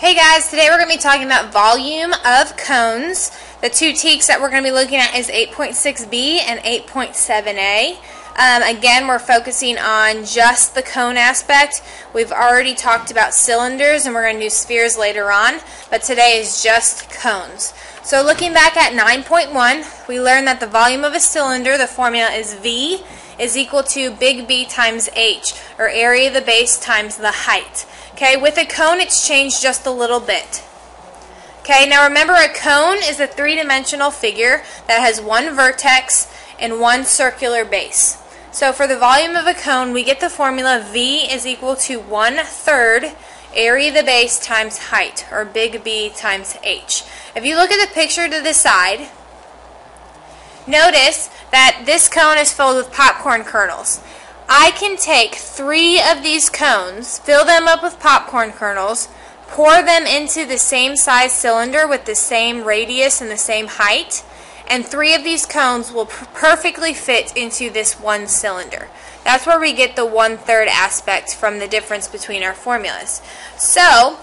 Hey guys, today we're going to be talking about volume of cones. The two TEKS that we're going to be looking at is 8.6b and 8.7a. Again, we're focusing on just the cone aspect. We've already talked about cylinders and we're going to do spheres later on, but today is just cones. So looking back at 9.1, we learned that the volume of a cylinder, the formula is V is equal to big B times H, or area of the base times the height. Okay, with a cone it's changed just a little bit. Okay, now remember a cone is a three-dimensional figure that has one vertex and one circular base. So for the volume of a cone we get the formula V is equal to 1/3 area of the base times height, or big B times H. If you look at the picture to the side, notice that this cone is filled with popcorn kernels. I can take 3 of these cones, fill them up with popcorn kernels, pour them into the same size cylinder with the same radius and the same height, and 3 of these cones will perfectly fit into this one cylinder. That's where we get the 1/3 aspect from the difference between our formulas. So,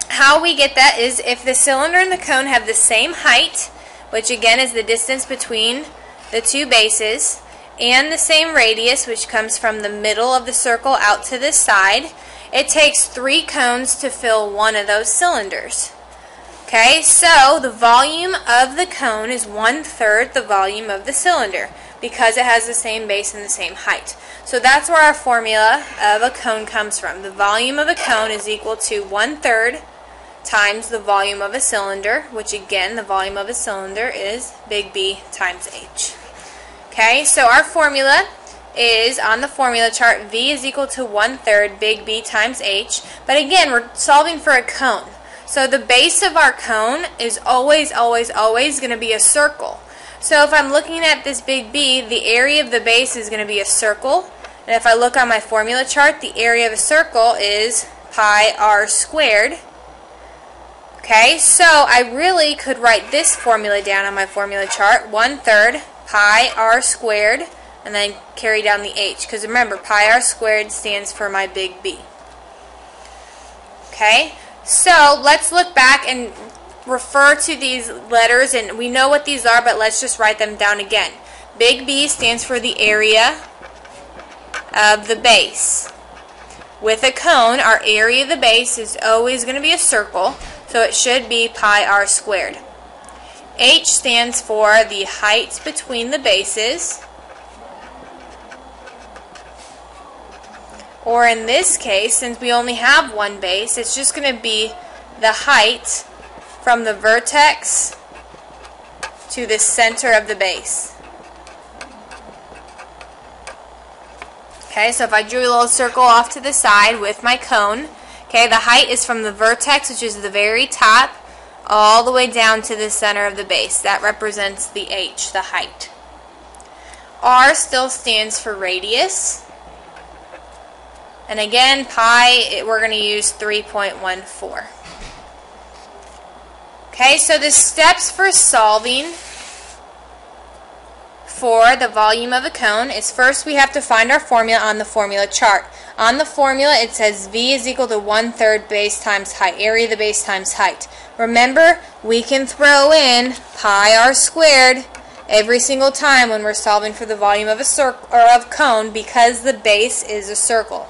how we get that is if the cylinder and the cone have the same height, which again is the distance between the two bases, and the same radius, which comes from the middle of the circle out to this side, it takes 3 cones to fill one of those cylinders. Okay, so the volume of the cone is 1/3 the volume of the cylinder because it has the same base and the same height. So that's where our formula of a cone comes from. The volume of a cone is equal to 1/3 times the volume of a cylinder, which again, the volume of a cylinder is big B times H. Okay, so our formula is on the formula chart, V is equal to 1/3 big B times H, but again, we're solving for a cone. So the base of our cone is always going to be a circle. So if I'm looking at this big B, the area of the base is going to be a circle, and if I look on my formula chart, the area of a circle is pi r squared. Okay, so I really could write this formula down on my formula chart, 1/3 pi r squared, and then carry down the h, because remember, pi r squared stands for my big B. Okay, so let's look back and refer to these letters, and we know what these are, but let's just write them down again. Big B stands for the area of the base. With a cone, our area of the base is always going to be a circle, so it should be pi r squared. H stands for the height between the bases, or in this case, since we only have one base, it's just going to be the height from the vertex to the center of the base. Okay, so if I drew a little circle off to the side with my cone, okay, the height is from the vertex, which is the very top, all the way down to the center of the base. That represents the H, the height. R still stands for radius. And again, pi, we're going to use 3.14. Okay, so the steps for solving for the volume of a cone is first we have to find our formula on the formula chart. On the formula it says V is equal to 1/3 base times height, area of the base times height. Remember, we can throw in pi r squared every single time when we're solving for the volume of a circle or of cone because the base is a circle.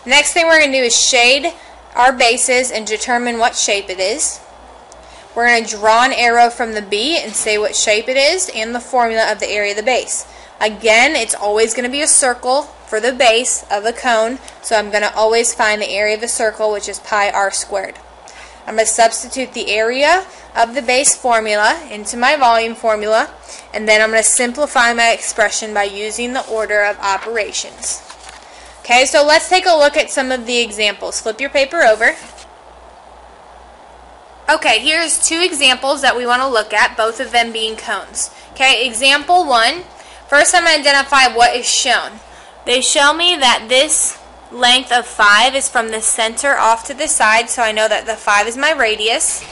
Next thing we're going to do is shade our bases and determine what shape it is. We're going to draw an arrow from the B and say what shape it is and the formula of the area of the base. Again, it's always going to be a circle for the base of a cone, so I'm going to always find the area of a circle, which is pi r squared. I'm going to substitute the area of the base formula into my volume formula, and then I'm going to simplify my expression by using the order of operations. Okay, so let's take a look at some of the examples. Flip your paper over. Okay, here's 2 examples that we want to look at, both of them being cones. Okay, example 1. First I'm going to identify what is shown. They show me that this length of 5 is from the center off to the side, so I know that the 5 is my radius.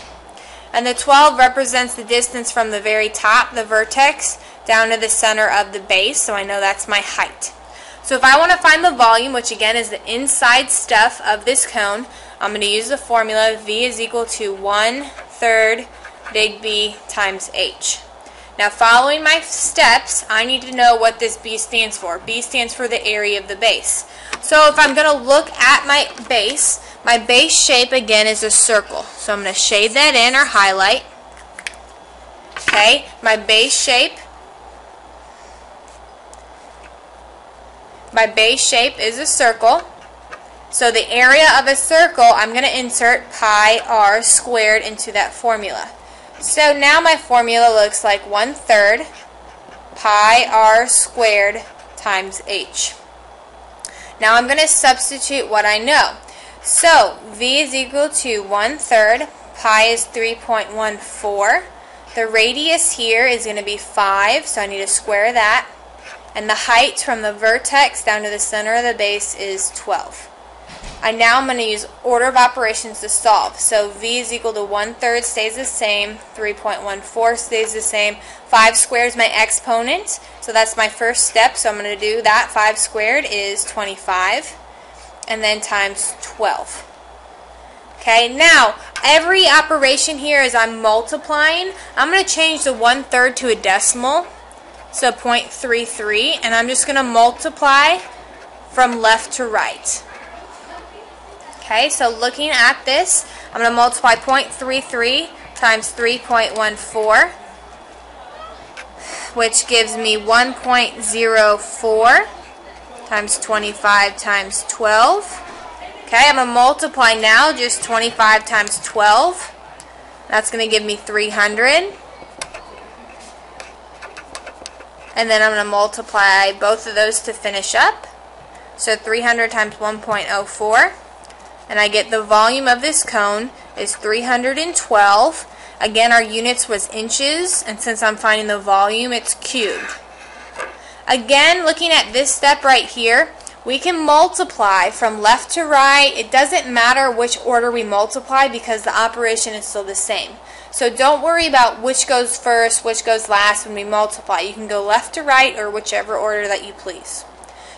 And the 12 represents the distance from the very top, the vertex, down to the center of the base, so I know that's my height. So if I want to find the volume, which again is the inside stuff of this cone, I'm going to use the formula V is equal to 1/3 big B times H. Now following my steps, I need to know what this B stands for. B stands for the area of the base. So if I'm going to look at my base shape again is a circle. So I'm going to shade that in or highlight. Okay, my base shape is a circle. So the area of a circle, I'm going to insert pi r squared into that formula. So now my formula looks like 1/3 pi r squared times h. Now I'm going to substitute what I know. So V is equal to 1/3, pi is 3.14. The radius here is going to be 5, so I need to square that. And the height from the vertex down to the center of the base is 12. Now I'm going to use order of operations to solve. So V is equal to 1/3 stays the same, 3.14 stays the same, 5 squared is my exponent, so that's my first step, so I'm going to do that. 5 squared is 25, and then times 12. Okay, now every operation here as I'm multiplying, I'm going to change the 1/3 to a decimal, so 0.33, and I'm just going to multiply from left to right. Okay, so looking at this, I'm going to multiply 0.33 times 3.14, which gives me 1.04 times 25 times 12. Okay, I'm going to multiply now just 25 times 12. That's going to give me 300. And then I'm going to multiply both of those to finish up. So 300 times 1.04. And I get the volume of this cone is 312. Again, our units was inches, and since I'm finding the volume, it's cubed. Again, looking at this step right here, we can multiply from left to right. It doesn't matter which order we multiply because the operation is still the same. So don't worry about which goes first, which goes last when we multiply. You can go left to right or whichever order that you please.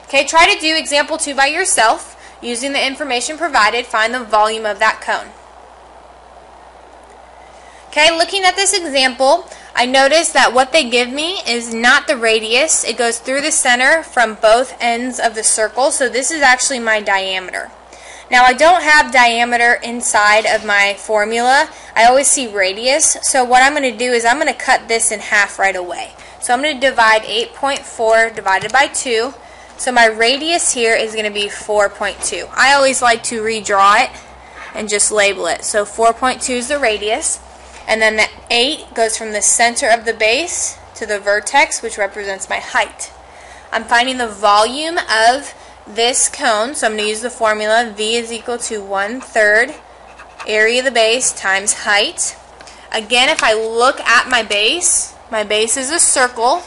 Okay, try to do example 2 by yourself. Using the information provided, find the volume of that cone. Okay, looking at this example, I noticed that what they give me is not the radius. It goes through the center from both ends of the circle, so this is actually my diameter. Now I don't have diameter inside of my formula. I always see radius, so what I'm going to do is I'm going to cut this in half right away. So I'm going to divide 8.4 divided by 2. So my radius here is going to be 4.2. I always like to redraw it and just label it. So 4.2 is the radius. And then the 8 goes from the center of the base to the vertex, which represents my height. I'm finding the volume of this cone, so I'm going to use the formula V is equal to 1/3 area of the base times height. Again, if I look at my base is a circle.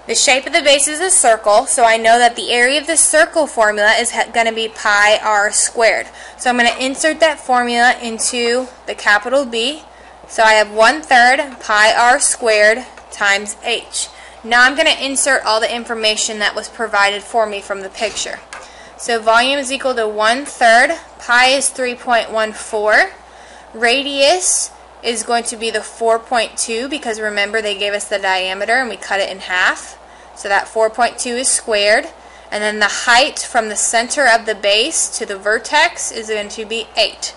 The shape of the base is a circle, so I know that the area of the circle formula is going to be pi r squared. So I'm going to insert that formula into the capital B. So I have 1/3 pi r squared times h. Now I'm going to insert all the information that was provided for me from the picture. So volume is equal to 1/3, pi is 3.14, radius is going to be the 4.2 because remember they gave us the diameter and we cut it in half. So that 4.2 is squared, and then the height from the center of the base to the vertex is going to be 8.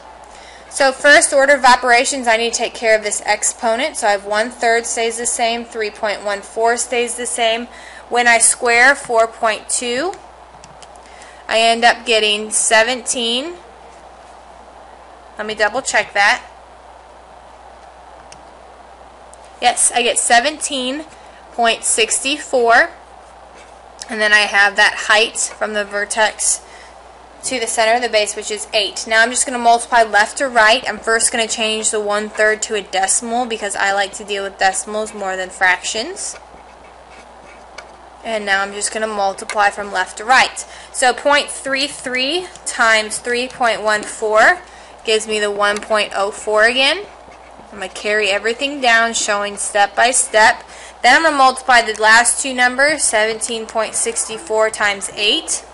So first order of operations, I need to take care of this exponent. So I have 1/3 stays the same, 3.14 stays the same. When I square 4.2, I end up getting 17. Let me double check that. Yes, I get 17.64, and then I have that height from the vertex to the center of the base, which is 8. Now I'm just going to multiply left to right. I'm first going to change the 1/3 to a decimal because I like to deal with decimals more than fractions. And now I'm just going to multiply from left to right. So 0.33 times 3.14 gives me the 1.04 again. I'm going to carry everything down, showing step by step. Then I'm going to multiply the last two numbers, 17.64 times 8.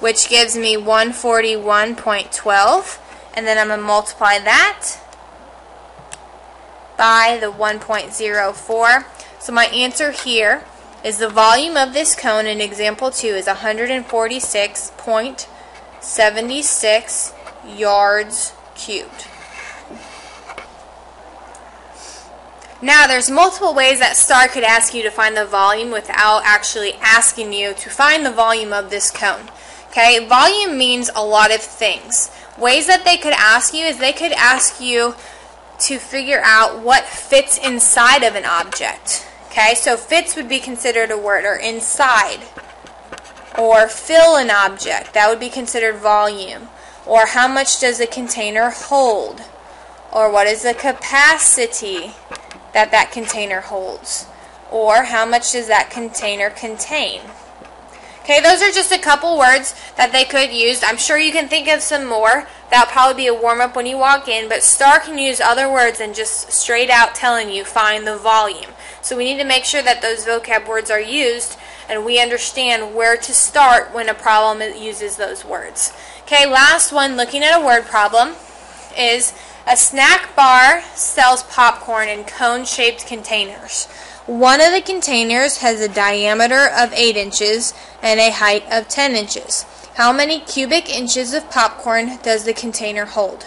which gives me 141.12, and then I'm going to multiply that by the 1.04. So my answer here is the volume of this cone in example 2 is 146.76 yards cubed. Now there's multiple ways that STAR could ask you to find the volume without actually asking you to find the volume of this cone. Okay, volume means a lot of things. Ways that they could ask you is they could ask you to figure out what fits inside of an object. Okay, so fits would be considered a word, or inside, or fill an object, that would be considered volume, or how much does a container hold, or what is the capacity that that container holds, or how much does that container contain. Okay, those are just a couple words that they could use. I'm sure you can think of some more. That'll probably be a warm-up when you walk in, but STAR can use other words than just straight out telling you find the volume. So we need to make sure that those vocab words are used and we understand where to start when a problem uses those words. Okay, last one, looking at a word problem, is a snack bar sells popcorn in cone-shaped containers. One of the containers has a diameter of 8 inches and a height of 10 inches. How many cubic inches of popcorn does the container hold?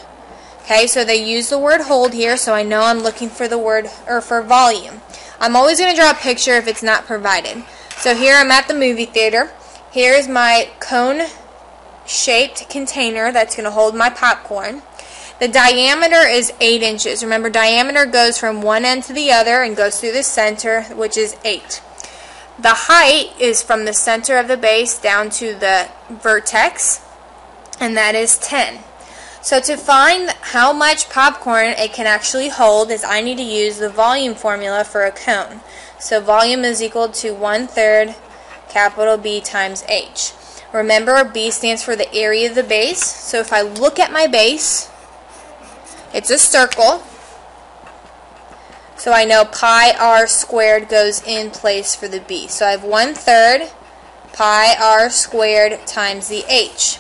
Okay, so they use the word hold here, so I know I'm looking for the word, or for volume. I'm always going to draw a picture if it's not provided. So here I'm at the movie theater. Here is my cone-shaped container that's going to hold my popcorn. The diameter is 8 inches. Remember, diameter goes from one end to the other and goes through the center, which is 8. The height is from the center of the base down to the vertex, and that is 10. So to find how much popcorn it can actually hold is I need to use the volume formula for a cone. So volume is equal to 1/3 capital B times H. Remember, B stands for the area of the base. So if I look at my base, it's a circle, so I know pi r squared goes in place for the b. So I have 1/3 pi r squared times the h.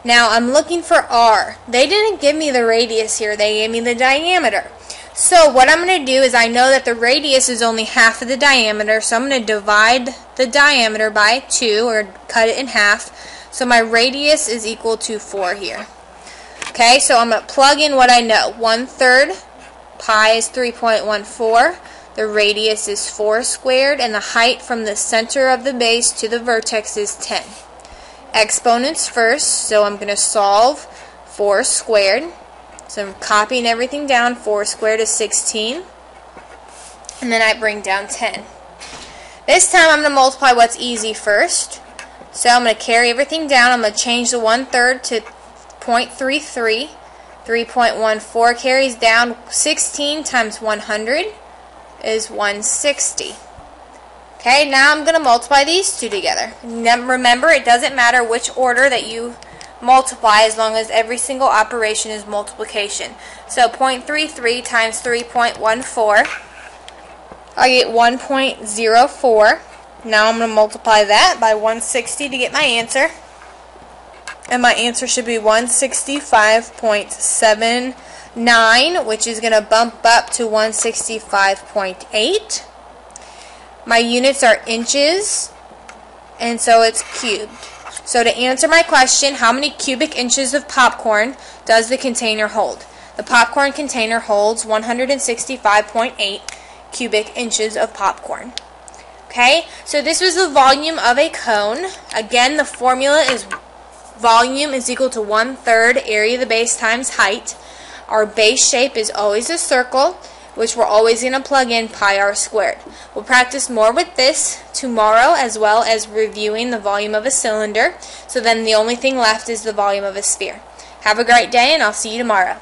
Now I'm looking for r. They didn't give me the radius here, they gave me the diameter. So what I'm going to do is I know that the radius is only half of the diameter, so I'm going to divide the diameter by 2, or cut it in half. So my radius is equal to 4 here. Okay, so I'm going to plug in what I know. 1/3 pi is 3.14. The radius is 4 squared, and the height from the center of the base to the vertex is 10. Exponents first, so I'm going to solve 4 squared. So I'm copying everything down. 4 squared is 16. And then I bring down 10. This time I'm going to multiply what's easy first. So I'm going to carry everything down. I'm going to change the 1/3 to 0.33. 3.14 carries down. 16 times 100 is 160. Okay, now I'm going to multiply these two together. Remember, it doesn't matter which order that you multiply as long as every single operation is multiplication. So 0.33 times 3.14, I get 1.04. Now I'm going to multiply that by 160 to get my answer. And my answer should be 165.79, which is going to bump up to 165.8. My units are inches, and so it's cubed. So to answer my question, how many cubic inches of popcorn does the container hold? The popcorn container holds 165.8 cubic inches of popcorn. Okay, so this was the volume of a cone. Again, the formula is volume is equal to 1/3 area of the base times height. Our base shape is always a circle, which we're always going to plug in pi r squared. We'll practice more with this tomorrow, as well as reviewing the volume of a cylinder. So then the only thing left is the volume of a sphere. Have a great day, and I'll see you tomorrow.